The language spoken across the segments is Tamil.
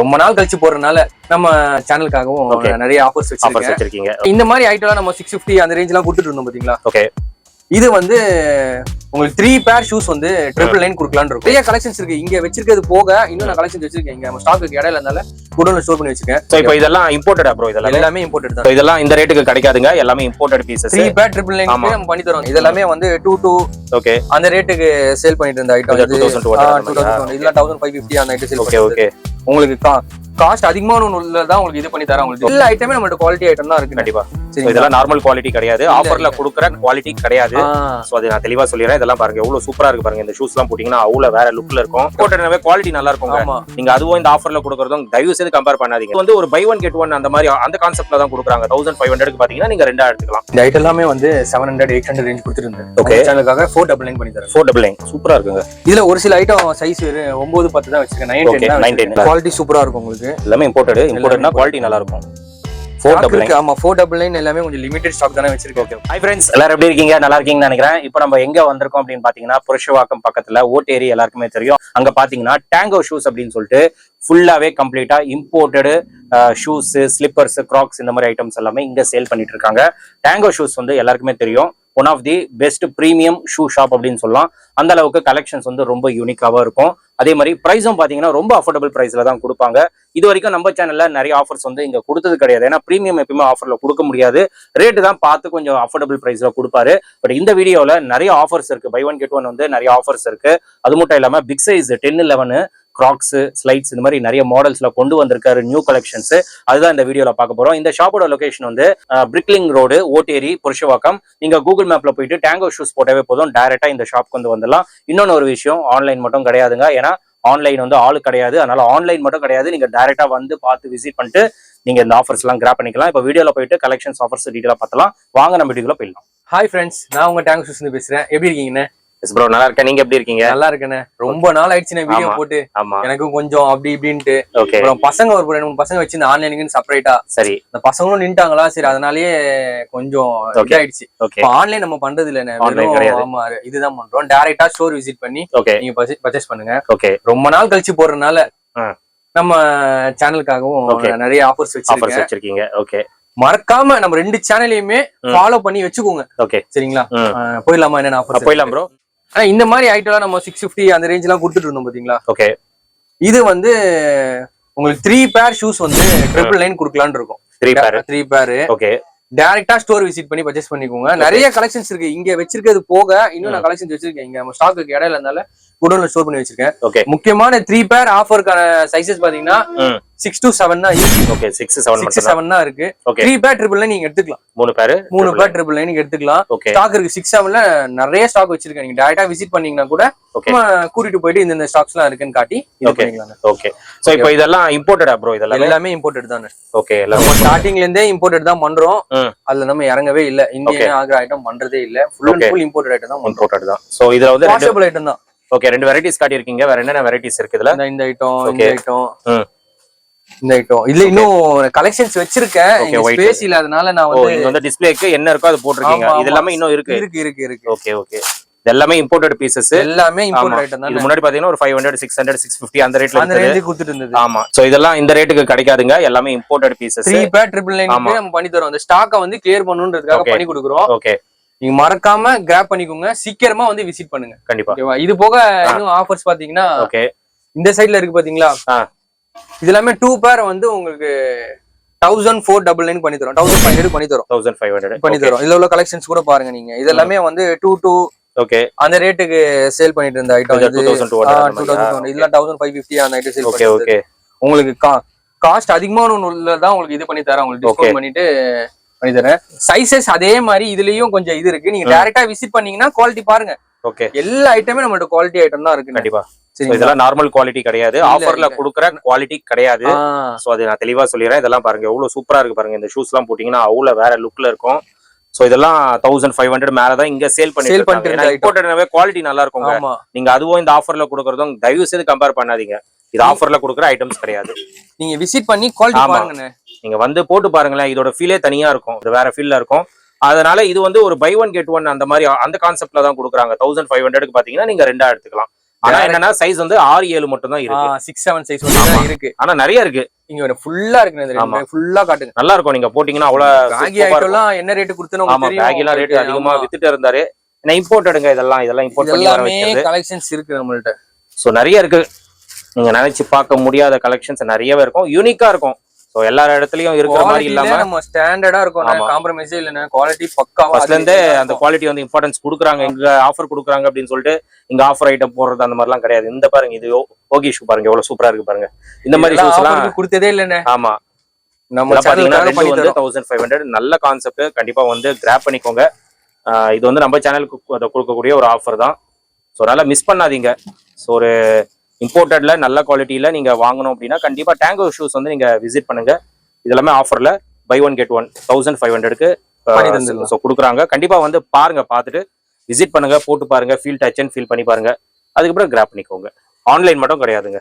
ரொம்ப நாள் கழிச்சு போறதுனால நம்ம சேனலுக்காகவும் நிறைய ஆஃபர்ஸ் வச்சிருக்கீங்க. இந்த மாதிரி ஐட்டம்லாம் நம்ம 650 அந்த ரேஞ்ச் எல்லாம் கொடுத்துட்டு இருந்தோம் பாத்தீங்களா. ஓகே, இது வந்து உங்களுக்கு 3 பேர் ஷூஸ் வந்து 999 கொடுக்கலாம்னு இருக்கும். நிறைய கலெக்ஷன்ஸ் இருக்கு. இங்க வச்சிருக்கிறது போக இன்னும் நான் கலெக்ஷன்ஸ் வச்சிருக்கேன். இங்க நம்ம ஸ்டாக்கு இடையில இருந்தால குடோன்ல ஸ்டோர் பண்ணி வச்சிருக்கேன். சோ இப்போ இதெல்லாம் இம்போர்ட்டடா ப்ரோ? இதெல்லாம் எல்லாமே இம்போர்ட்டட் தான். இதெல்லாம் இந்த ரேட்டுக்கு கிடைக்காதுங்க, எல்லாமே இம்போர்ட்டட் பீசஸ். 3 பேர் 999 நம்ம பண்ணி தரோம். இதெல்லாமே வந்து 22 ஓகே அந்த ரேட்டுக்கு சேல் பண்ணிட்டு இருந்த ஐட்டம். 2000 இல்ல 1550 அந்த ஐட்டம் சேல் ஓகே ஓகே. உங்களுக்கு காஸ்ட் அதிகமான தான் உங்களுக்கு இது பண்ணி தரேன். உங்களுக்கு எல்லா ஐட்டமே நம்மளோட குவாலிட்டி ஐட்டம் தான் இருக்கு. கண்டிப்பா. இதெல்லாம் நார்மல் குவாலிட்டி கிடையாது, ஆஃபர்ல கொடுக்குற குவாலிட்டி கிடையாது. சோ அது நான் தெளிவா சொல்லிடுறேன். இதெல்லாம் பாருங்க எவ்வளவு சூப்பரா இருக்கு பாருங்க. இந்த ஷூஸ் எல்லாம் போட்டீங்கன்னா அவ்வளவு வேற லுக்ல இருக்கும். போட்டனவே குவாலிட்டி நல்லா இருக்கும். நீங்க அதுவும் இந்த ஆஃபர்ல கொடுக்கறதும் தயவு செய்து கம்பேர் பண்ணாதீங்க. இது வந்து ஒரு பை ஒன் கெட் ஒன் அந்த மாதிரி அந்த கான்செப்ட்ல தான் கொடுக்குறாங்க. 1500க்கு பாத்தீங்கன்னா நீங்க ரெண்டா எடுத்துக்கலாம். இந்த ஐட்டம் எல்லாமே வந்து 700 800 ரேஞ்ச் கொடுத்துருந்தேன். ஓகே, சேனலுக்காக 499 பண்ணி தரேன். 499 சூப்பரா இருக்குங்க. இதுல ஒரு சில ஐட்டம் சைஸ் 9 10 தான் வச்சிருக்கேன். 9 10 குவாலிட்டி சூப்பரா இருக்கும். உங்களுக்கு எல்லாமே இம்போர்ட்டட்னா குவாலிட்டி நல்லா இருக்கும். 499 ஆமா 499 எல்லாமே கொஞ்சம் லிமிடெட் ஸ்டாக் தானே வச்சிருக்கோம். ஓகே, ஹை ஃப்ரெண்ட்ஸ், எல்லாரும் எப்படி இருக்கீங்க? நல்லா இருக்கீங்கன்னு நினைக்கிறேன். இப்போ நம்ம எங்க வந்திருக்கோம் அப்படின்னு பாத்தீங்கன்னா புருஷவாக்கம் பக்கத்துல ஓட்டேரி, எல்லாருக்குமே தெரியும். அங்க பாத்தீங்கன்னா டேங்கோ ஷூஸ் அப்படின்னு சொல்லிட்டு ஃபுல்லாவே கம்ப்ளீட்டா இம்போர்ட்டடு ஷூஸ், ஸ்லிப்பர்ஸ், கிராக்ஸ் இந்த மாதிரி ஐட்டம்ஸ் எல்லாமே இங்க சேல் பண்ணிட்டு இருக்காங்க. டேங்கோ ஷூஸ் வந்து எல்லாருக்குமே தெரியும், one of the best premium shoe shop அப்படின்னு சொல்லலாம். அந்த அளவுக்கு கலெக்ஷன்ஸ் வந்து ரொம்ப யூனிக்காவா இருக்கும். அதே மாதிரி பிரைஸும் பாத்தீங்கன்னா ரொம்ப அஃபோர்டபுள் பிரைஸ்ல தான் கொடுப்பாங்க. இது வரைக்கும் நம்ம சேனல்ல நிறைய ஆஃபர்ஸ் வந்து இங்க கொடுத்தது கிடையாது. ஏன்னா பிரீமியம் எப்பயுமே ஆஃபர்ல கொடுக்க முடியாது. ரேட்டு தான் பார்த்து கொஞ்சம் அஃபோர்டபுள் பிரைஸ்ல கொடுப்பாரு. பட் இந்த வீடியோல நிறைய ஆஃபர்ஸ் இருக்கு. பை ஒன் கெட் ஒன் வந்து நிறைய ஆஃபர்ஸ் இருக்கு. அது மட்டும் இல்லாம பிக் சைஸ் 10 11 கிராக்ஸ், ஸ்லைட்ஸ் இந்த மாதிரி நிறைய மாடல்ஸ்ல கொண்டு வந்திருக்காரு நியூ கலெக்ஷன்ஸ். அதுதான் இந்த வீடியோல பார்க்க போறோம். இந்த ஷாப்போட லொகேஷன் வந்து பிரிக்லிங் ரோடு, ஓட்டேரி, புருஷவாக்கம். நீங்க கூகுள் மேப்ல போயிட்டு டேங்கோ ஷூஸ் போட்டவே போதும், டைரக்டா இந்த ஷாப்க்கு வந்து வந்துடலாம். இன்னொன்னு ஒரு விஷயம், ஆன்லைன் மட்டும் கிடையாதுங்க. ஏன்னா ஆன்லைன் வந்து ஆளு கிடையாது. அதனால ஆன்லைன் மட்டும் கிடையாது, நீங்க டைரக்டா வந்து பார்த்து விசிட் பண்ணிட்டு நீங்க இந்த ஆஃபர்ஸ் எல்லாம் கிராப் பண்ணிக்கலாம். இப்போ வீடியோல போயிட்டு கலெக்ஷன்ஸ் ஆஃபர்ஸ் டீடைலா பார்த்தலாம். வாங்க நம்ம வீடியோல போயிடலாம். ஹாய் ஃப்ரெண்ட்ஸ், நான் உங்க டேங்கோ ஷூஸ் பேசுறேன். எப்படி இருக்கீங்கண்ணே? எஸ் ப்ரோ, நல்லா இருக்கேன். நீங்க எப்படி இருக்கீங்க? நல்லா இருக்கேண்ணே. ரொம்ப நாள் ஆயிடுச்சு வீடியோ போட்டு. எனக்கும் கொஞ்சம் அப்படி இப்படின்ட்டு. அப்புறம் பசங்க ஒரு 2 3 பசங்க வச்சு இந்த ஆன்லைனுக்கு செப்பரேட்டா. சரி, இந்த பசங்களும் நின்ட்டாங்களா, சரி அதனாலயே கொஞ்சம் இதாயிடுச்சு. ஆன்லைன் நம்ம பண்றது இல்ல. ஆமா, இதுதான் பண்றோம். டைரக்டா ஸ்டோர் விசிட் பண்ணி நீங்க பர்ச்சேஸ் பண்ணுங்க. ரொம்ப நாள் கழிச்சு போறதுனால நம்ம சேனலுக்காகவும் நிறைய ஆஃபர்ஸ் வச்சிருக்கீங்க. ஓகே, மறக்காம நம்ம 2 சேனலையுமே ஃபாலோ பண்ணி வச்சுக்கோங்க. ஓகே, சரிங்களா? போயிடலாமா? என்ன ஆஃபர்? போயிடலாம் ப்ரோ. இந்த மாதிரி ஐட்டம்லாம் நம்ம 650 அந்த ரேஞ்ச் எல்லாம் கொடுத்துட்டு இருந்தோம் பாத்தீங்களா. ஓகே, இது வந்து உங்களுக்கு 3 பேர் ஷூஸ் வந்து 999 கொடுக்கலாம்னு இருக்கும். 3 பேர். ஓகே, டைரக்டா ஸ்டோர் விசிட் பண்ணி பர்ச்சேஸ் பண்ணிக்கோங்க. நிறைய கலெக்ஷன்ஸ் இருக்கு. இங்க வச்சிருக்கிறது போக இன்னும் நான் கலெக்ஷன்ஸ் வச்சிருக்கேன். இங்க நம்ம ஸ்டாக்கு இடையில இருந்தால குடோன்ல ஸ்டோர் பண்ணி வச்சிருக்கேன். ஓகே, முக்கியமான 3 பேர் ஆஃபருக்கான சைஸஸ் பாத்தீங்கன்னா 6 to 7 தான் இருக்கு. ஓகே, 6 7 தான் இருக்கு. 3 பேர் 999 நீங்க எடுத்துக்கலாம். 3 பேர் 999 நீங்க எடுத்துக்கலாம். ஸ்டாக் இருக்கு. 6 7ல நிறைய ஸ்டாக் வச்சிருக்கேன். நீங்க டைரக்டா விசிட் பண்ணீங்கன்னா கூட கூட்டிட்டு போயிட்டு இந்த ஸ்டாக்ஸ் எல்லாம் இருக்குன்னு காட்டி இது பண்ணிக்கலாம். ஓகே, சோ இப்போ இதெல்லாம் இம்போர்ட்டடா ப்ரோ? இதெல்லாம் எல்லாமே இம்போர்ட்டட் தான். ஓகே, நம்ம ஸ்டார்டிங்ல இருந்தே இம்போர்ட்டட் தான் பண்றோம். அதுல நம்ம இறங்கவே இல்ல. இந்தியன் ஆகிற ஐட்டம் பண்றதே இல்ல. Full and full imported item தான். இம்போர்ட்டட் தான். சோ இதுல வந்து வாஷபிள் ஐட்டம் தான். ஓகே, 2 வெரைட்டிஸ் காட்டி இருக்கீங்க. வேற என்னென்ன வெரைட்டிஸ் இருக்கு இதுல? இந்த ஐட்டம், இந்த ஐட்டம், இந்த ஐட்டம். இல்ல இன்னும் கலெக்ஷன்ஸ் வச்சிருக்கேன். ஸ்பேஸ் இல்ல, அதனால நான் வந்து டிஸ்ப்ளேக்கு என்ன இருக்கோ அது போட்டுருக்கீங்க. இது எல்லாமே இன்னும் இருக்கு. இருக்கு. ஓகே ஓகே, எல்லாமே இம்போர்ட்டட் பீசஸ். எல்லாமே இம்போர்ட்டட் ஐட்டம் தான். இது முன்னாடி பாத்தீங்கன்னா ஒரு 500 600 650 அந்த ரேஞ்ச் கொடுத்துட்டு இருந்தது. ஆமா, சோ இதெல்லாம் இந்த ரேட்டுக்கு கிடைக்காதுங்க. எல்லாமே இம்போர்ட்டட் பீசஸ். 3 பேர் 999 நம்ம பண்ணி தரோம். அந்த ஸ்டாக்க வந்து கிளியர் பண்ணனும்ன்றதுக்காக பண்ணி கொடுக்குறோம். ஓகே, நீங்க மறக்காம கிராப் பண்ணிக்கோங்க. சீக்கிரமா வந்து விசிட் பண்ணுங்க. கண்டிப்பா. ஓகேவா? இது போக இன்னும் ஆஃபர்ஸ் பாத்தீங்கன்னா ஓகே, இந்த சைடுல இருக்கு பாத்தீங்களா. இது எல்லாமே 2 பேர் வந்து உங்களுக்கு 1499 பண்ணி தரோம். 1500 பண்ணி தரோம். 1500 பண்ணி தரோம். இதுல உள்ள கலெக்ஷன்ஸ் கூட பாருங்க நீங்க. இது எல்லாமே வந்து 22 ஓகே அந்த ரேட்டுக்கு சேல் பண்ணிட்டு இருந்த ஐட்டம். 2200 இல்ல 1550 அந்த ஐட்டம் சேல் பண்ணிட்டு. ஓகே, உங்களுக்கு காஸ்ட் அதிகமான தான் உங்களுக்கு இது பண்ணி தரேன். உங்களுக்கு டிஸ்கவுண்ட் பண்ணிட்டு பண்ணி தரேன். சைஸஸ் அதே மாதிரி இதுலயும் கொஞ்சம் இது இருக்கு. நீங்க டைரக்டா விசிட் பண்ணீங்கன்னா குவாலிட்டி பாருங்க. ஓகே, எல்லா ஐட்டமே நம்மளோட குவாலிட்டி ஐட்டம் தான் இருக்கு. கண்டிப்பா. இதெல்லாம் நார்மல் குவாலிட்டி கிடையாது, ஆஃபர்ல குடுக்குற குவாலிட்டி கிடையாது. சோ அது நான் தெளிவா சொல்லிடுறேன். இதெல்லாம் பாருங்க எவ்வளவு சூப்பரா இருக்கு பாருங்க. இந்த ஷூஸ் எல்லாம் போட்டீங்கன்னா அவ்வளவு வேற லுக்ல இருக்கும். சோ இதெல்லாம் 1500 மேலதான் இங்க சேல் பண்ணிட்டு இம்போர்ட்டட்னாவே குவாலிட்டி நல்லா இருக்குங்க. நீங்க அதுவும் இந்த ஆஃபர்ல குடுக்கறதும் தயவு செய்து கம்பேர் பண்ணாதீங்க. இது ஆஃபர்ல குடுக்குற ஐட்டம்ஸ் கிடையாது. நீங்க விசிட் பண்ணி குவாலிட்டி பாருங்க. நீங்க வந்து போட்டு பாருங்களேன். இதோட ஃபீலே தனியா இருக்கும். இது வேற ஃபீல்ல இருக்கும். அதனால இது வந்து ஒரு பை ஒன் கெட் ஒன் அந்த மாதிரி அந்த கான்செப்ட்ல தான் கொடுக்குறாங்க. 1500க்கு பாத்தீங்கன்னா நீங்க ரெண்டா எடுத்துக்கலாம். ஆனா என்னன்னா சைஸ் வந்து 6-7 மட்டும் தான் இருக்கு. 6-7 சைஸ் மட்டும் இருக்கு. ஆனா நிறைய இருக்கு இங்க ஃபுல்லா இருக்கு. ஃபுல்லா காட்டுங்க. நல்லா இருக்கும். நீங்க போட்டீங்கன்னா அவ்வளவு பேகி ஐட்டம்லாம் என்ன ரேட் கொடுத்தனோ ஆமா பேகி எல்லாம் ரேட் அதிகமா வித்துட்டு இருந்தாரு. ஏன்னா இம்போர்ட்டடுங்க இதெல்லாம் இம்போர்ட் பண்ணி வர வைக்கிறது. கலெக்ஷன்ஸ் இருக்கு நம்மள்ட்ட. சோ நிறைய இருக்கு. நீங்க நினைச்சு பார்க்க முடியாத கலெக்ஷன்ஸ் நிறையவே இருக்கும். யூனிக்கா இருக்கும். சோ எல்லா இடத்துலயும் இருக்கிற மாதிரி இல்லாம நம்ம ஸ்டாண்டர்டா இருக்கும். காம்ப்ரமைஸே இல்லனா குவாலிட்டி பக்காவா. ஃபர்ஸ்ட்ல இருந்தே அந்த குவாலிட்டி வந்து இம்பார்ட்டன்ஸ் கொடுக்குறாங்க. எங்க ஆஃபர் கொடுக்குறாங்க அப்படின்னு சொல்லிட்டு இங்க ஆஃபர் ஐட்டம் போடுறது அந்த மாதிரிலாம் கிடையாது. இந்த பாருங்க இது ஓகி ஷூ பாருங்க எவ்வளவு சூப்பரா இருக்கு பாருங்க. இந்த மாதிரி ஷூஸ் எல்லாம் கொடுத்ததே இல்லனே. ஆமா நம்ம பாத்தீங்கன்னா 2500 நல்ல கான்செப்ட். கண்டிப்பா வந்து கிராப் பண்ணிக்கோங்க. இது வந்து நம்ம சேனலுக்கு கொடுக்கக்கூடிய ஒரு ஆஃபர் தான். ஸோ அதனால மிஸ் பண்ணாதீங்க. ஸோ ஒரு இம்போர்ட்டட்ல நல்ல குவாலிட்டியில நீங்க வாங்கணும் அப்படின்னா கண்டிப்பா டேங்கோ ஷூஸ் வந்து நீங்க விசிட் பண்ணுங்க. இது எல்லாமே ஆஃபர்ல பை ஒன் கெட் ஒன் 1500க்கு கொடுக்குறாங்க. கண்டிப்பா வந்து பாருங்க, பார்த்துட்டு விசிட் பண்ணுங்க, போட்டு பாருங்க, ஃபீல் டச் அண்ட் ஃபீல் பண்ணி பாருங்க. அதுக்கப்புறம் கிராப் பண்ணிக்கோங்க. ஆன்லைன் மட்டும் கிடையாதுங்க,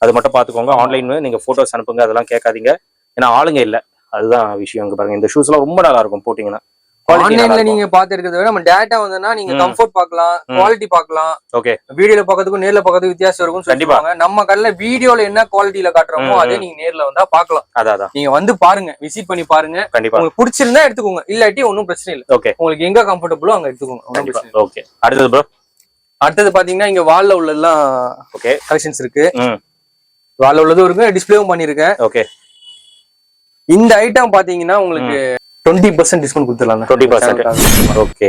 அது மட்டும் பார்த்துக்கோங்க. ஆன்லைன் நீங்க போட்டோஸ் அனுப்புங்க, அதெல்லாம் கேட்காதீங்க. ஏன்னா ஆளுங்க இல்லை, அதுதான் விஷயம். இங்க பாருங்க இந்த ஷூஸ் எல்லாம் ரொம்ப நல்லா இருக்கும் போட்டீங்கன்னா. ஆன்லைன்ல நீங்க பாத்து இருக்கிறத விட நம்ம டேட்டா வந்தா நீங்க கம்ஃபர்ட் பார்க்கலாம், குவாலிட்டி பார்க்கலாம். ஓகே, வீடியோல பார்க்கிறதுக்கும் நேர்ல பார்க்கிறதுக்கு வித்தியாசம் இருக்கும். கண்டிப்பா நம்ம கடையில வீடியோல என்ன குவாலிட்டியில காட்டுறோமோ அதே நீங்க நேர்ல வந்தா பார்க்கலாம். அதான் நீங்க வந்து பாருங்க, விசிட் பண்ணி பாருங்க. கண்டிப்பா உங்களுக்கு பிடிச்சிருந்தா எடுத்துக்கோங்க, இல்லாட்டி ஒன்னும் பிரச்சனை இல்லை. ஓகே, உங்களுக்கு எங்க கம்ஃபர்டபுளோ அங்க எடுத்துக்கோங்க. ஓகே, அடுத்தது ப்ரோ. அடுத்தது பாத்தீங்கன்னா இங்க வால்ல உள்ளதெல்லாம் ஓகே கலெக்ஷன்ஸ் இருக்கு. வால்ல உள்ளதும் இருக்கு, டிஸ்பிளேவும் பண்ணிருக்கேன். ஓகே, இந்த ஐட்டம் பாத்தீங்கன்னா உங்களுக்கு 20% டிஸ்கவுண்ட் கொடுத்துடலாம். 20%. ஓகே,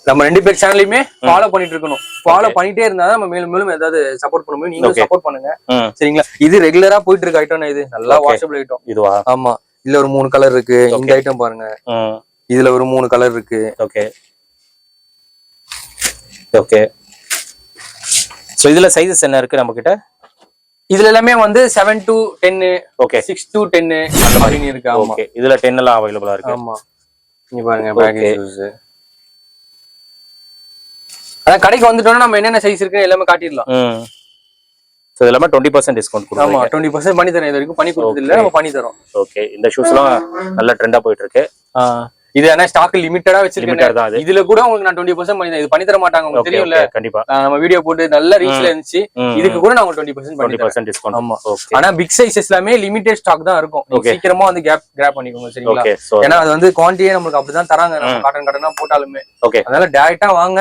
நம்ம 2 பேர் சேனலையுமே ஃபாலோ பண்ணிட்டு இருக்கணும். ஃபாலோ பண்ணிட்டே இருந்தா நம்ம மேலும் மேலும் ஏதாவது சப்போர்ட் பண்ண முடியும். நீங்க சப்போர்ட் பண்ணுங்க, சரிங்களா? இது ரெகுலரா போயிட்டு இருக்க ஐட்டம். இது நல்லா வாஷபிள் ஐட்டம். இதுவா? ஆமா, இதுல ஒரு 3 கலர் இருக்கு. இந்த ஐட்டம் பாருங்க, இதுல ஒரு 3 கலர் இருக்கு. ஓகே ஓகே, சோ இதுல சைஸஸ் என்ன இருக்கு நம்ம கிட்ட? இதுல எல்லாமே வந்து 7 to 10, ஓகே 6 to 10 அந்த மாதிரி இருக்கு. ஆமா, ஓகே, இதுல 10 எல்லாம் அவேலபிளா இருக்கு. ஆமா, நீங்க பாருங்க பேக்கேஜ் ஷூஸ். அத கடைக்கு வந்துட்டோம்னா நம்ம என்னென்ன சைஸ் இருக்கு எல்லாமே காட்டிடலாம். சோ இதெல்லாம் 20% டிஸ்கவுண்ட் கொடுங்க. ஆமா, 20% பண்ணி தரேன். இது வரைக்கும் பண்ணி கொடுத்தது இல்ல, நம்ம பண்ணி தரோம். ஓகே, இந்த ஷூஸ்லாம் நல்ல ட்ரெண்டா போயிட்டு இருக்கு. இது என்ன ஸ்டாக் லிமிட்டடா வச்சிருக்கேன். இதுல கூட உங்களுக்கு நான் 20% பண்ணி இது பண்ணி தர மாட்டாங்க, உங்களுக்கு தெரியும்ல. கண்டிப்பா நம்ம வீடியோ போட்டு நல்ல ரீச்ல இருந்துச்சு. இதுக்கு கூட நான் 20% டிஸ்கவுண்ட். ஆமா, ஆனா பிக் சைஸஸ் எல்லாமே லிமிட்டட் ஸ்டாக் தான் இருக்கும். சீக்கிரமா வந்து கிராப் பண்ணிக்கோங்க, சரிங்களா? ஏன்னா அது வந்து குவான்டிட்டியே நமக்கு அப்படிதான் தராங்க, நம்ம காட்டனா போட்டாலுமே. ஓகே, அதனால டைரக்டா வாங்க,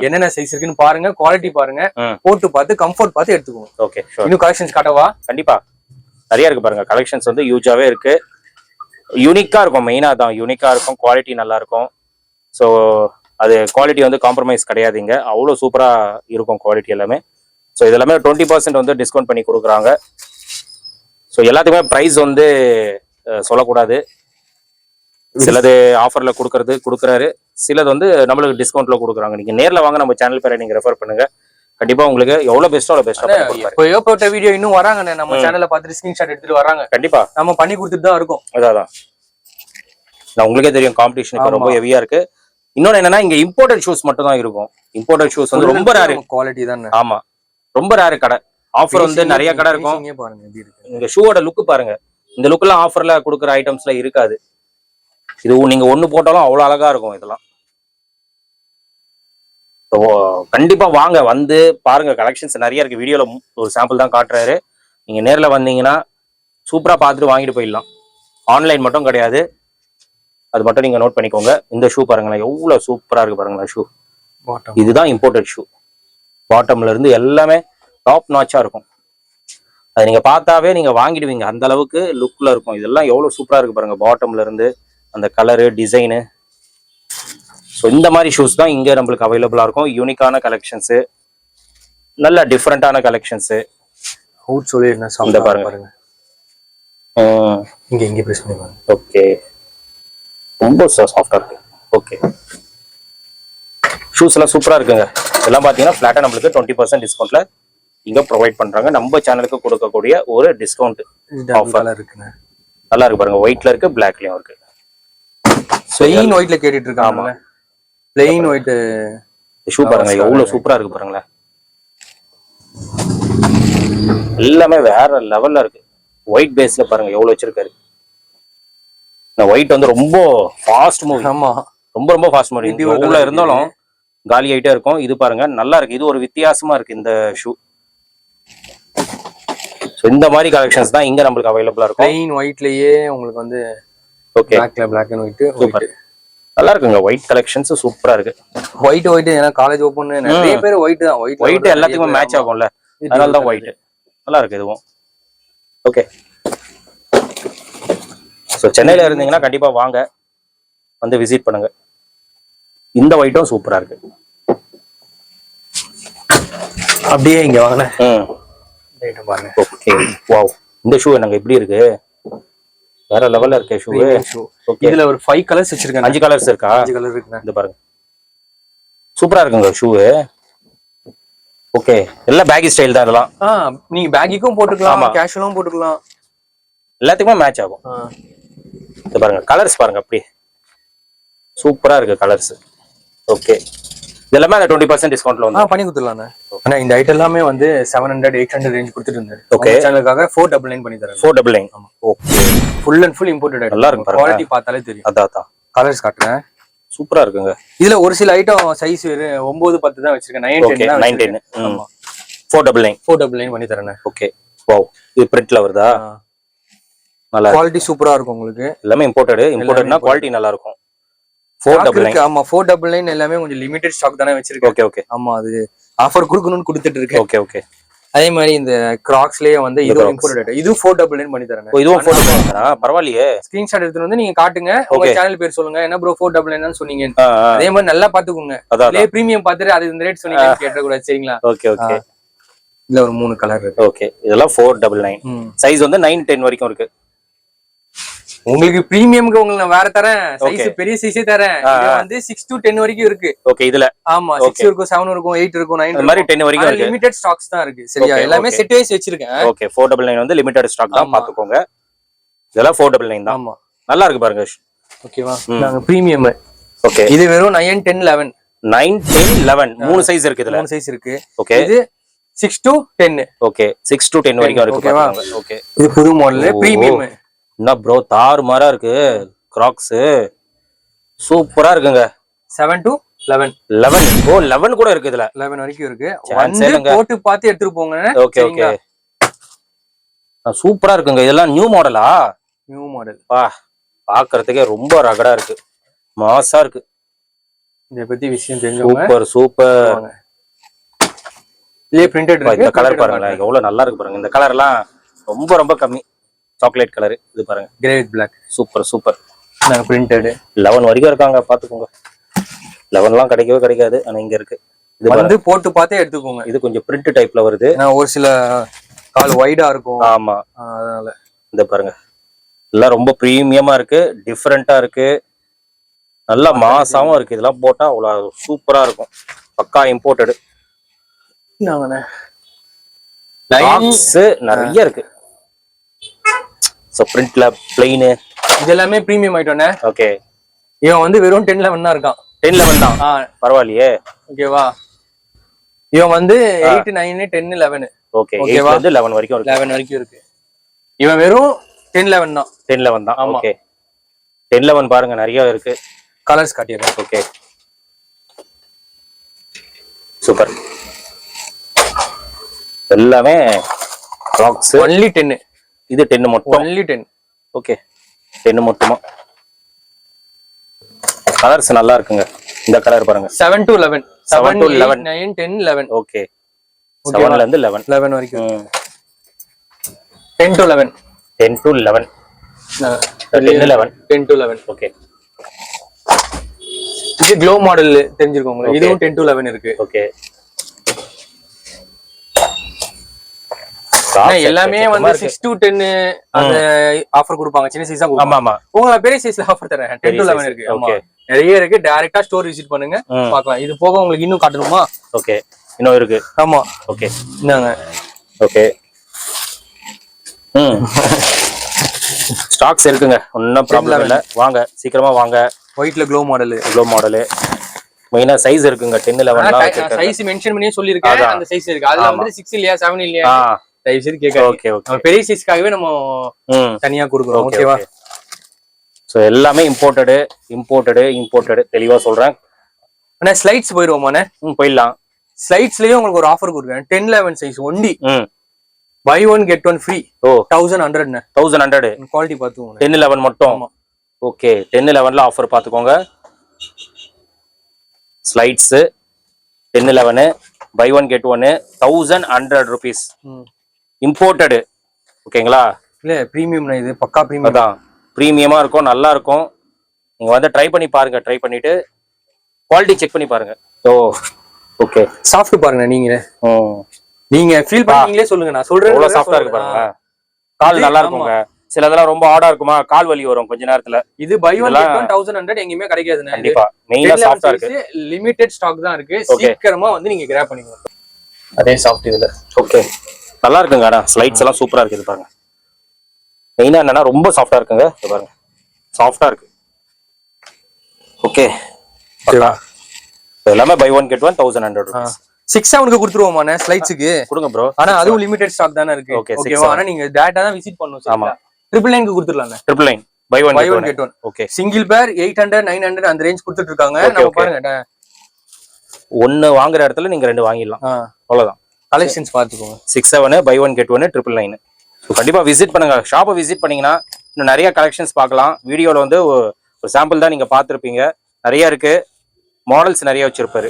என்னென்ன சைஸ் இருக்குன்னு பாருங்க, குவாலிட்டி பாருங்க, போட்டு பார்த்து கம்ஃபர்ட் பார்த்து எடுத்துக்கோங்க. ஓகே, இன்னும் கலெக்ஷன்ஸ் காட்டவா? கண்டிப்பா நிறைய இருக்கு பாருங்க. கலெக்ஷன்ஸ் வந்து ஹியூஜாவே இருக்கு. யூனிக்கா இருக்கும், மெயினா தான் யூனிக்கா இருக்கும். குவாலிட்டி நல்லா இருக்கும். ஸோ அது குவாலிட்டி வந்து காம்ப்ரமைஸ் கிடையாதுங்க, அவ்வளோ சூப்பரா இருக்கும் குவாலிட்டி எல்லாமே. ஸோ இதெல்லாமே 20% வந்து டிஸ்கவுண்ட் பண்ணி கொடுக்குறாங்க. ஸோ எல்லாத்துக்குமே ப்ரைஸ் வந்து சொல்லக்கூடாது. சிலது ஆஃபர்ல கொடுக்குறாரு, சிலது வந்து நம்மளுக்கு டிஸ்கவுண்ட்ல கொடுக்குறாங்க. நீங்க நேர்ல வாங்க, நம்ம சேனல் பேரை நீங்க ரெஃபர் பண்ணுங்க. கண்டிப்பா உங்களுக்கு எவ்வளவு பெஸ்டோ அவ்வளவு பெஸ்டா போட்ட வீடியோ இன்னும் வராங்க. நம்ம சேனல்ல பார்த்துட்டு ஸ்கிரீன்ஷாட் எடுத்துட்டு வராங்க. கண்டிப்பா நம்ம பண்ணி கொடுத்துட்டு தான் இருக்கோம். அதான் நான் உங்களுக்கே தெரியும், காம்படிஷன் இப்ப ரொம்ப ஹெவியா இருக்கு. இன்னொன்னு என்னன்னா, இங்க இம்போர்ட்டட் ஷூஸ் மட்டும் தான் இருக்கும். இம்போர்ட்டட் ஷூஸ் வந்து ரொம்ப ரேர், குவாலிட்டி தான். ஆமா, ரொம்ப ரேர் கடை. ஆஃபர் வந்து நிறைய கடை இருக்கும். இங்க ஷூவோட லுக் பாருங்க. இந்த லுக் எல்லாம் ஆஃபர்ல கொடுக்குற ஐட்டம்ஸ்ல இருக்காது. இது நீங்க ஒண்ணு போட்டாலும் அவ்வளவு அழகா இருக்கும். இதெல்லாம் கண்டிப்பா வாங்க, வந்து பாருங்க. கலெக்ஷன்ஸ் நிறைய இருக்கு. வீடியோல ஒரு சாம்பிள் தான் காட்டுறாரு. நீங்க நேர்ல வந்தீங்கன்னா சூப்பரா பார்த்துட்டு வாங்கிட்டு போயிடலாம். ஆன்லைன் மட்டும் கிடையாது, அது மட்டும் நீங்க நோட் பண்ணிக்கோங்க. இந்த ஷூ பாருங்களேன், எவ்வளவு சூப்பரா இருக்கு பாருங்களேன் ஷூ. இதுதான் இம்போர்ட்டட் ஷூ. பாட்டம்ல இருந்து எல்லாமே டாப் நாச்சா இருக்கும். அது நீங்க பார்த்தாவே நீங்க வாங்கிடுவீங்க, அந்த அளவுக்கு லுக்ல இருக்கும். இதெல்லாம் எவ்வளவு சூப்பரா இருக்கு பாருங்க. பாட்டம்ல இருந்து அந்த கலரு, டிசைனு. ஸோ இந்த மாதிரி ஷூஸ் தான் இங்கே நம்மளுக்கு அவைலபிளா இருக்கும். யூனிக்கான கலெக்ஷன்ஸு, நல்ல டிஃப்ரெண்டான கலெக்ஷன்ஸு. அவுட் சொல்லி என்ன பாருங்க. இங்கே பிரஸ் பண்ணி பாருங்க. ஓகே, ரொம்ப சாஃப்டா இருக்கு. ஓகே, ஷூஸ் எல்லாம் சூப்பரா இருக்குங்க. இதெல்லாம் பார்த்தீங்கன்னா ஃபிளாட்டா நம்மளுக்கு 20% டிஸ்கவுண்ட்ல இங்க ப்ரொவைட் பண்றாங்க. நம்ம சேனலுக்கு கொடுக்கக்கூடிய ஒரு டிஸ்கவுண்ட் ஆஃபர் இருக்குங்க. நல்லா இருக்கு பாருங்க. ஒயிட்ல இருக்கு, பிளாக்லயும் இருக்கு. பிளெயின் ஒயிட்ல கேட்டுட்டு இருக்காங்க. பிளெயின் ஒயிட் ஷூ பாருங்க, எவ்வளவு சூப்பரா இருக்கு பாருங்களேன். எல்லாமே வேற லெவல்ல இருக்கு. ஒயிட் பேஸ்ல பாருங்க எவ்வளவு வச்சிருக்காரு. இந்த ஒயிட் வந்து ரொம்ப ஃபாஸ்ட் மூவி. ஆமா, ரொம்ப ஃபாஸ்ட் மூவி. எவ்வளவு இருந்தாலும் காலி ஆயிட்டே இருக்கும். இது பாருங்க நல்லா இருக்கு, இது ஒரு வித்தியாசமா இருக்கு இந்த ஷூ. இந்த மாதிரி கலெக்ஷன்ஸ் தான் இங்க நம்மளுக்கு அவைலபிளா இருக்கும். plain whiteலயே உங்களுக்கு வந்து okay black and white super நல்லா இருக்குங்க. ஒயிட் கலெக்ஷன்ஸ் சூப்பரா இருக்கு. ஒயிட் ஏன்னா காலேஜ் ஓபன் நிறைய பேர் ஒயிட் தான். ஒயிட் எல்லாத்துக்கும் மேட்ச் ஆகும்ல, அதனால தான் ஒயிட் நல்லா இருக்கு இதுவும். ஓகே ஸோ சென்னையில இருந்தீங்கன்னா கண்டிப்பா வாங்க, வந்து விசிட் பண்ணுங்க. இந்த ஒயிட்டும் சூப்பரா இருக்கு. அப்படியே இங்க வாங்க பாருங்க. ஓகே வாவ், இந்த ஷூ என்னங்க இப்படி இருக்கு, வேற லெவல்ல இருக்கு ஷூ. ஓகே இதுல ஒரு 5 கலர்ஸ் வச்சிருக்காங்க. 5 கலர்ஸ் இருக்கா? 5 கலர் இருக்கு. இந்த பாருங்க சூப்பரா இருக்குங்க ஷூ. ஓகே எல்லாம் பேகி ஸ்டைல் தான் இதெல்லாம். நீங்க பேகிக்கும் போட்டுக்கலாம், கேஷுவலும் போட்டுக்கலாம், எல்லாத்துக்குமே மேட்ச் ஆகும். இது பாருங்க கலர்ஸ் பாருங்க, அப்படியே சூப்பரா இருக்கு கலர்ஸ். ஓகே இதெல்லாமே 20% டிஸ்கவுண்ட்ல வந்து பண்ணி கொடுத்துடலாம். ஆனா இந்த ஐட்டம் எல்லாமே வந்து 700 800 ரேஞ்ச் கொடுத்துட்டு இருந்தாரு. ஓகே சேனலுக்காக 499 பண்ணி தரேன். 499. Okay full and full imported item. நல்லா இருக்கு பாருங்க, குவாலிட்டி பார்த்தாலே தெரியும். அதான் கலர்ஸ் காட்டுறேன், சூப்பரா இருக்குங்க. இதுல ஒரு சில ஐட்டம் சைஸ் 9 10 தான் வச்சிருக்கேன். 9 10 தான் 9 10. ஆமா 499 பண்ணி தரேன். ஓகே வாவ், இது பிரிண்ட்ல வருதா? நல்லா குவாலிட்டி சூப்பரா இருக்கும் உங்களுக்கு. எல்லாமே இம்போர்ட்டட்னா குவாலிட்டி நல்லா இருக்கும். 499. ஆமா 499 எல்லாமே கொஞ்சம் லிமிடெட் ஸ்டாக் தானே வச்சிருக்கேன். ஓகே ஆமா அது ஆஃபர் கொடுக்கணும்னு கொடுத்துட்டு இருக்கேன். ஓகே அதே மாதிரி இந்த கிராக்ஸ்லயே வந்து இதுவும் இம்போர்ட்டட், இது 499 பண்ணி தரேன். இதுவும் 499. பரவாயில்லையே. ஸ்கிரீன்ஷாட் எடுத்துட்டு வந்து நீங்க காட்டுங்க, உங்க சேனல் பேர் சொல்லுங்க, என்ன ப்ரோ 499 தான் சொன்னீங்க. அதே மாதிரி நல்லா பாத்துக்கோங்க, அதே பிரீமியம் பாத்துட்டு அது இந்த ரேட் சொன்னீங்க கேட்ட கூடாது, சரிங்களா? ஓகே இதுல ஒரு 3 கலர் இருக்கு. ஓகே இதெல்லாம் 499. சைஸ் வந்து 9 10 வரைக்கும் இருக்கு. உங்களுக்கு பிரீமியம்க்கு உங்களுக்கு நான் வேற தரேன், சைஸ் பெரிய சைஸே தரேன். இது வந்து 6 to 10 வரைக்கும் இருக்கு. ஓகே இதுல ஆமா 6 இருக்கும், 7 இருக்கும், 8 இருக்கும், 9 இந்த மாதிரி 10 வரைக்கும் இருக்கு. லிமிடெட் ஸ்டாக்ஸ் தான் இருக்கு, சரியா? எல்லாமே செட் வைஸ் வச்சிருக்கேன். ஓகே 499 வந்து லிமிடெட் ஸ்டாக் தான், பாத்துக்கோங்க. இதெல்லாம் 499 தான். ஆமா நல்லா இருக்கு பாருங்க. ஓகேவா? நாங்க பிரீமியம். ஓகே இது வெறும் 9 10 11. 9 10 11 மூணு சைஸ் இருக்கு இதுல. 3 சைஸ் இருக்கு. ஓகே இது 6 to 10. ஓகே 6 to 10 வரைக்கும் இருக்கு பாருங்க. ஓகே இது புது மாடல் பிரீமியம். என்ன ப்ரோ தாறுமாறா இருக்கு கிராக்ஸ், சூப்பரா இருக்குங்க. 7 to 11. 11 கூட இருக்கு இதுல. 11 வரைக்கும் இருக்கு. வந்து போட்டு பார்த்து எடுத்துட்டு போங்க. ஓகே சூப்பரா இருக்குங்க. இதெல்லாம் நியூ மாடலா? New model. பாக்குறதுக்கே ரொம்ப ரகடா இருக்கு, மாசா இருக்கு. இத பத்தி விஷயம் தெரிஞ்சவங்க சூப்பர். இதுலயே பிரிண்டட் இருக்கு. இந்த கலர் பாருங்களேன் எவ்வளவு நல்லா இருக்கு பாருங்க. இந்த கலர் எல்லாம் ரொம்ப கம்மி, சாக்லேட் கலர். இது பாருங்க கிரே வித் பிளாக். சூப்பர். நாங்க பிரிண்டட் 11 வரைக்கும் இருக்காங்க, பாத்துக்கோங்க. 11லாம் கிடைக்காது, ஆனா இங்க இருக்கு. இது வந்து போட்டு பார்த்தே எடுத்துக்கோங்க. இது கொஞ்சம் பிரிண்ட் டைப்ல வருது. ஒரு சில கால் வைடா இருக்கும். ஆமா அதனால இந்த பாருங்க எல்லாம் ரொம்ப பிரீமியமா இருக்கு, டிஃபரெண்டா இருக்கு, நல்லா மாசாவும் இருக்கு. இதெல்லாம் போட்டா அவ்வளவு சூப்பரா இருக்கும். பக்கா இம்போர்ட்டட். நிறைய இருக்கு. சோ பிரிண்ட்ல பிளைன் இது எல்லாமே பிரீமியம் ஐட்டம்னே. ஓகே இவன் வந்து வெறும் 10 11 தான் இருக்கான். 10 11 தான். பரவாயில்லையே. ஓகேவா? இவன் வந்து 8 9 10 11. ஓகே 8 ல இருந்து 11 வரைக்கும் இருக்கு. 11 வரைக்கும் இருக்கு. இவன் வெறும் 10 11 தான். 10 11 தான். ஓகே 10 11 பாருங்க நிறைய இருக்கு. கலர்ஸ் காட்டிடுறேன். Okay super. எல்லாமே கிராக்ஸ். only 10. இது 10 மட்டும். only 10. ஓகே 10 மட்டுமா? கலர்ஸ் நல்லா இருக்குங்க. இந்த கலர் பாருங்க 7 to 11. 7 to 11 9 10 11. ஓகே 7 ல இருந்து 11 வரைக்கும். 10 to 11. 10 to 11. 10 to 11. ஓகே இது க்ளோ மாடல் தெரிஞ்சிருக்கோங்க. இதுவும் 10 to 11 இருக்கு. ஓகே எல்லாமே வந்து 6 to 10 அந்த ஆஃபர் கொடுப்பாங்க. சின்ன சைஸா கொடுப்பாங்க. ஆமா உங்களுக்கு பெரிய சைஸ்ல ஆஃபர் தரேன். 10 to 11 இருக்கு. ஆமா நிறைய இருக்கு. டைரக்டா ஸ்டோர் விசிட் பண்ணுங்க, பார்க்கலாம். இது போக உங்களுக்கு இன்னும் காட்டணுமா? ஓகே இன்னும் இருக்கு. ஆமா ஓகே இந்தாங்க. ஓகே ஸ்டாக்ஸ் இருக்குங்க, ஒன்னும் ப்ராப்ளம் இல்ல. வாங்க சீக்கிரமா வாங்க. ஒயிட்ல க்ளோ மாடல். மெயினா சைஸ் இருக்குங்க. 10 11 சைஸ் மென்ஷன் பண்ணியே சொல்லிருக்கேன். அந்த சைஸ் இருக்கு. அதுல வந்து 6 இல்லையா 7 இல்லையா தயவு செய்து கேட்காதீங்க. ஓகே ஓகே பெரிய சைஸ்க்காகவே நம்ம தனியா கொடுக்குறோம். ஓகேவா? சோ எல்லாமே இம்போர்ட்டட் தெளிவா சொல்றேன். அண்ணா ஸ்லைட்ஸ் போயிருவோமாண்ணே? போயிடலாம். ஸ்லைட்ஸ்லயும் உங்களுக்கு ஒரு ஆஃபர் கொடுக்குறேன். 10-11 size only. buy one get one free. 1100. 1100 quality பாத்துக்கோங்க. 10-11 மட்டும். ஓகே 10-11ல ஆஃபர் பாத்துக்கோங்க. Slides 10-11 buy one get one 1100 rupees. Imported. ஓகேங்களா? இல்ல பிரீமியம் இது பக்கா பிரீமியம். அதான் பிரீமியமா இருக்கும், நல்லா இருக்கும். நீங்க வந்து ட்ரை பண்ணி பாருங்க. ட்ரை பண்ணிட்டு குவாலிட்டி செக் பண்ணி பாருங்க. ஓகே சாஃப்ட் பாருங்க. நீங்க ஃபீல் பண்ணீங்களே சொல்லுங்க. நான் சொல்றேன் எவ்வளவு சாஃப்ட்டா இருக்கு பாருங்க. கால் நல்லா இருக்குங்க. சில இதெல்லாம் ரொம்ப ஹார்டா இருக்குமா, கால் வலி வரும் கொஞ்ச நேரத்துல. இது பை ஒன் கெட் ஒன் 1100 எங்கயுமே கிடைக்காதுங்க. கண்டிப்பா மெயினா சாஃப்ட்டா இருக்கு. லிமிடெட் ஸ்டாக் தான் இருக்கு. சீக்கிரமா வந்து நீங்க கிராப் பண்ணிக்கோங்க. அதே சாஃப்ட் இதுல. ஓகே நல்லா இருக்குங்க. ஆனா ஸ்லைட்ஸ் எல்லாம் சூப்பரா இருக்கு. இது பாருங்க. மெயினா என்னன்னா ரொம்ப சாஃப்ட்டா இருக்குங்க. இது பாருங்க சாஃப்ட்டா இருக்கு. ஓகே எல்லாமே buy one get one 1100 rupees. 6-7க்கு கொடுத்துருவோமாண்ணே ஸ்லைட்ஸ்க்கு? கொடுங்க ப்ரோ. ஆனா அதுவும் லிமிடெட் ஸ்டாக் தானே இருக்கு. ஓகேவா? ஆனா நீங்க டேட்டா தான் விசிட் பண்ணனும். ஆமா 999க்கு கொடுத்துறலாம். 999 buy one get one. Okay single pair 800 900 அந்த ரேஞ்ச் கொடுத்துட்டு இருக்காங்க. நம்ம பாருங்க ஒன்னு வாங்குற இடத்துல நீங்க ரெண்டு வாங்கிடலாம். அவ்வளவுதான். கலெக்ஷன்ஸ் பாத்துக்கோங்க. 6-7 பை ஒன் கெட் ஒன் 999. கண்டிப்பா விசிட் பண்ணுங்க. ஷாப்பை விசிட் பண்ணீங்கன்னா இன்னும் நிறைய கலெக்ஷன்ஸ் பார்க்கலாம். வீடியோல வந்து ஒரு சாம்பிள் தான் நீங்க பார்த்திருப்பீங்க. நிறைய இருக்கு, மாடல்ஸ் நிறைய வச்சிருப்பாரு.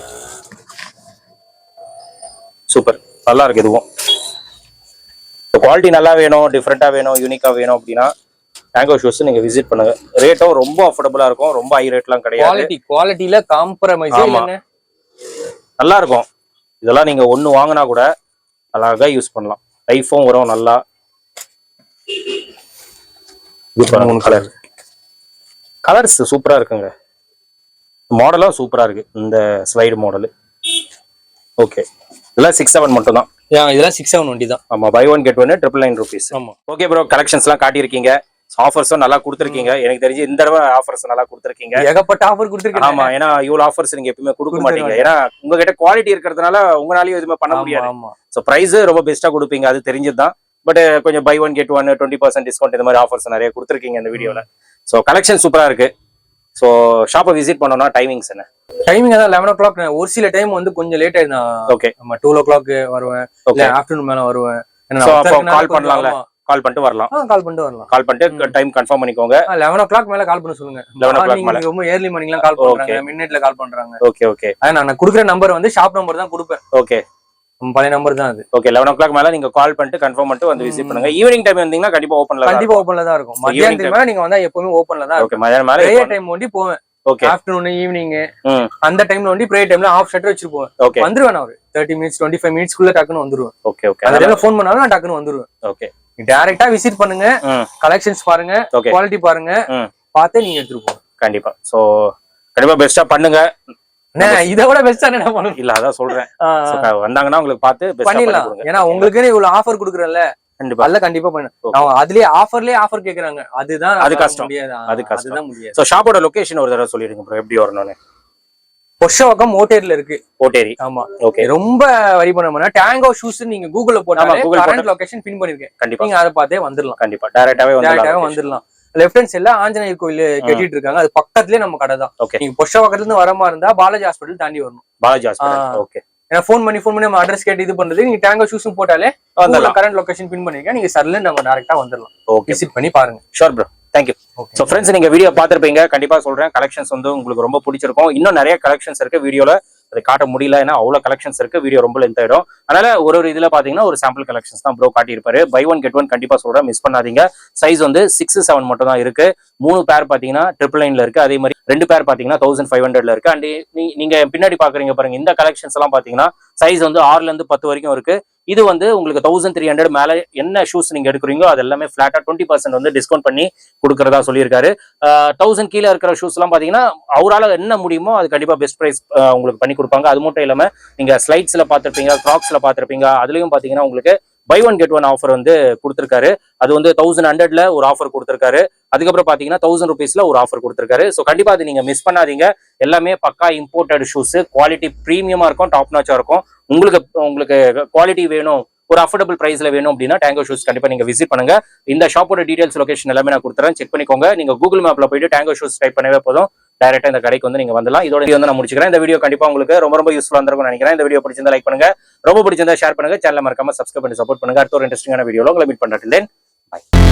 சூப்பர் நல்லா இருக்கு. இதுவும் குவாலிட்டி நல்லா வேணும், டிஃப்ரெண்டா வேணும், யூனிக்கா வேணும் அப்படின்னா டேங்கோ ஷூஸ் நீங்க விசிட் பண்ணுங்க. ரேட்டும் ரொம்ப அஃபோர்டபுளா இருக்கும். ரொம்ப ஹை ரேட்லாம் கிடையாது. குவாலிட்டில காம்ப்ரமைஸ் இல்லங்க. நல்லா இருக்கும். இதெல்லாம் நீங்க ஒன்னு வாங்கினா கூட அழகா யூஸ் பண்ணலாம். லைஃபும் வரும் நல்லா. கலர் கலர்ஸ் சூப்பரா இருக்குங்க. மாடலும் சூப்பரா இருக்கு. இந்த ஸ்லைடு மாடல். ஓகே இதெல்லாம் 6-7 மட்டும் தான். இதெல்லாம் 6-7 ஒண்டி தான். ஆமா buy one get one 999 rupees. ஆமா ஓகே ப்ரோ. கலெக்ஷன்ஸ் எல்லாம் காட்டியிருக்கீங்க. ஆஃபர்ஸும் நல்லா கொடுத்துருக்கீங்க. எனக்கு தெரிஞ்சு இந்த தடவை ஆஃபர்ஸ் நல்லா கொடுத்துருக்கீங்க. ஏகப்பட்ட ஆஃபர் கொடுத்துருக்கீங்க. ஆமா ஏன்னா இவ்வளவு ஆஃபர்ஸ் நீங்க எப்பவுமே கொடுக்க மாட்டீங்க. ஏன்னா உங்ககிட்ட குவாலிட்டி இருக்கிறதுனால உங்களாலயும் எதுவுமே பண்ண முடியாது. ஸோ பிரைஸ் ரொம்ப பெஸ்டா கொடுப்பீங்க, அது தெரிஞ்சதுதான். பட் கொஞ்சம் buy one get one 20% discount இந்த மாதிரி ஆஃபர்ஸ் நிறைய கொடுத்துருக்கீங்க இந்த வீடியோல. ஸோ கலெக்ஷன் சூப்பரா இருக்கு. ஸோ ஷாப்பை விசிட் பண்ணோம்னா டைமிங்ஸ் என்ன? டைமிங் அதான் 11 o'clock. ஒரு சில டைம் வந்து கொஞ்சம் லேட் ஆயிடும். ஓகே நம்ம 2 o'clock வருவேன், இல்ல ஆஃப்டர்நூன் மேல வருவேன். கால் பண்ணலாம்ல? கால் பண்ணிட்டு வரலாம். கால் பண்ணிட்டு வரலாம். கால் பண்ணிட்டு டைம் கன்ஃபார்ம் பண்ணிக்கோங்க. 11 o'clock மேல கால் பண்ண சொல்லுங்க. 11 o'clock மேல. ரொம்ப ஏர்லி மார்னிங்லாம் கால் பண்றாங்க, மிட்நைட்ல கால் பண்றாங்க. Okay okay. நான் குடுக்குற நம்பர் வந்து ஷாப் நம்பர் தான் கொடுப்பேன். ஓகே பழைய நம்பர் தான் அது. ஓகே 11 o'clock மேல நீங்க கால் பண்ணிட்டு கன்ஃபார்ம் பண்ணிட்டு வந்து விசிட் பண்ணுங்க. ஈவினிங் டைம் வந்தீங்கன்னா கண்டிப்பா ஓபன்ல தான் இருக்கும். மத்தியானத்துக்கு மேல நீங்க வந்தா எப்பவுமே ஓபன்ல தான் இருக்கும். ஓகே மத்தியானம் மேல பிரேயர் டைம் ஒண்டி போவேன். ஓகே ஆஃப்டர்நூன் ஈவினிங் அந்த டைம்ல ஒண்டி பிரேயர் டைம்ல ஆஃப் ஷட்டர் வச்சிட்டு போவேன். ஓகே வந்துருவேன். நான் ஒரு 30 minutes 25 minutes குள்ள டக்குன்னு வந்துருவேன். Okay okay. அந்த டைம்ல ஃபோன் பண்ணாலும் நான் டக்குன்னு வந்துருவேன். ஓகே டைரக்டா விசிட் பண்ணுங்க, கலெக்ஷன்ஸ் பாருங்க, குவாலிட்டி பாருங்க, பார்த்து நீங்க எடுத்துட்டு போங்க. கண்டிப்பா. சோ கண்டிப்பா பெஸ்டா பண்ணுங்க. இதை விட பெஸ்டா என்ன பண்ணணும்? இல்ல அதான் சொல்றேன். வந்தாங்கன்னா உங்களுக்கு பார்த்து பண்ணிடலாம். ஏன்னா உங்களுக்கு இவ்வளவு ஆஃபர் கொடுக்குறேன்ல, கண்டிப்பா பண்ணு. அதுலயே ஆஃபர் கேக்குறாங்க. அது கஷ்டம். அது கஷ்டம். சோ ஷாப்போட லொகேஷன் ஒரு தடவை சொல்லிடுங்க ப்ரோ, எப்படி வரணும்னு. பொஷவாக்கம் ஓட்டேரியில இருக்கு. ஓட்டேரி. ஆமா ஓகே. ரொம்ப வரி பண்ண டேங்கோ ஷூஸ் நீங்க கூகுள்ல போட்டாலே கரண்ட் லொகேஷன் பின் பண்ணிருக்கேன். கண்டிப்பா நீங்க அதை பார்த்தே வந்துடலாம். கண்டிப்பா டைரக்டாவே வந்துடலாம். லெஃப்ட் ஹேண்ட் சைடுல ஆஞ்சநேயர் கோயில் கட்டிட்டு இருக்காங்க. அது பக்கத்துலயே நம்ம கடை தான். நீங்க பொஷவாக்கத்துல இருந்து வர மாதிரி இருந்தா பாலாஜி ஹாஸ்பிட்டல் தாண்டி வரணும். பாலாஜி ஹாஸ்பிட்டல். ஓகே. ஏன்னா ஃபோன் பண்ணி நம்ம அட்ரஸ் கேட்டு இது பண்றது, நீங்க டேங்கோ ஷூஸும் போட்டாலே கரண்ட் லொகேஷன் பின் பண்ணிருக்கேன். நீங்க சர்ல நம்ம டைரக்டா வந்துடலாம். விசிட் பண்ணி பாருங்க. Sure bro. Thank you. So friends நீங்க வீடியோ பார்த்துருப்பீங்க. கண்டிப்பா சொல்றேன் கலெக்ஷன்ஸ் வந்து உங்களுக்கு ரொம்ப பிடிச்சிருக்கும். இன்னும் நிறைய கலெக்ஷன்ஸ் இருக்கு. வீடியோல அதை காட்ட முடியல, ஏன்னா அவ்வளவு கலெக்ஷன்ஸ் இருக்கு. வீடியோ ரொம்ப லென்த் ஆயிடும். அதனால ஒரு இதுல பாத்தீங்கன்னா ஒரு சாம்பிள் கலெக்ஷன்ஸ் தான் ப்ரோ காட்டியிருப்பாரு. பை ஒன் கெட் ஒன் கண்டிப்பா சொல்றேன், மிஸ் பண்ணாதீங்க. சைஸ் வந்து 6-7 மட்டும் தான் இருக்கு. 3 பேர் பாத்தீங்கன்னா 999 இருக்கு. அதே மாதிரி 2 பேர் பாத்தீங்கன்னா 1500 இருக்கு. அண்ட் நீங்க பின்னாடி பாக்குறீங்க பாருங்க, இந்த கலெக்ஷன்ஸ் எல்லாம் பாத்தீங்கன்னா சைஸ் வந்து 6ல இருந்து 10 வரைக்கும் இருக்கு. இது வந்து உங்களுக்கு 1300 மேல என்ன ஷூஸ் நீங்க எடுக்கிறீங்களோ அது எல்லாமே பிளாட்டா 20% வந்து டிஸ்கவுண்ட் பண்ணி கொடுக்கறதா சொல்லியிருக்காரு. 1000 கீழே இருக்கிற ஷூஸ் எல்லாம் பாத்தீங்கன்னா அவரால் என்ன முடியுமோ அது கண்டிப்பா பெஸ்ட் பிரைஸ் உங்களுக்கு பண்ணி கொடுப்பாங்க. அது மட்டும் இல்லாம நீங்க ஸ்லைட்ஸ்ல பாத்திருப்பீங்க, கிராக்ஸ்ல பாத்திருப்பீங்க. அதுலயும் பாத்தீங்கன்னா உங்களுக்கு buy one get one offer வந்து கொடுத்திருக்காரு. அது வந்து 1100ல ஒரு ஆஃபர் கொடுத்திருக்காரு. அதுக்கப்புறம் பாத்தீங்கன்னா 1000 rupeesல ஒரு ஆஃபர் கொடுத்திருக்காரு. ஸோ கண்டிப்பா அது நீங்க மிஸ் பண்ணாதீங்க. எல்லாமே பக்கா இம்போர்ட்டட் ஷூஸ், குவாலிட்டி பிரீமியமா இருக்கும், டாப் நாச்சா இருக்கும். உங்களுக்கு குவாலிட்டி வேணும், ஒரு அஃபோர்டபுள் பிரைஸ்ல வேணும் அப்படின்னா டேங்கோ ஷூஸ் கண்டிப்பா நீங்க விசிட் பண்ணுங்க. இந்த ஷாப்போட டீடைல்ஸ் லொகேஷன் எல்லாமே நான் கொடுத்துறேன், செக் பண்ணிக்கோங்க. நீங்க கூகுள் மேப்ல போயிட்டு டேங்கோ ஷூஸ் டைப் பண்ணவே போதும், டைரக்டா இந்த கடைக்கு வந்து நீங்க வரலாம். இதோட வந்து நான் முடிச்சுக்கிறேன். இந்த வீடியோ கண்டிப்பா உங்களுக்கு ரொம்ப யூஸ்ஃபுல்லா இருந்திருக்கும்னு நினைக்கிறேன். இந்த வீடியோ பிடிச்சிருந்தா லைக் பண்ணுங்க, ரொம்ப பிடிச்சிருந்தா ஷேர் பண்ணுங்க, சேனலை மறக்காம சப்ஸ்கிரைப் பண்ணி சப்போர்ட் பண்ணுங்க. அடுத்த ஒரு இன்ட்ரெஸ்டிங்கான வீடியோல உங்களை மீட் பண்றேன். பை.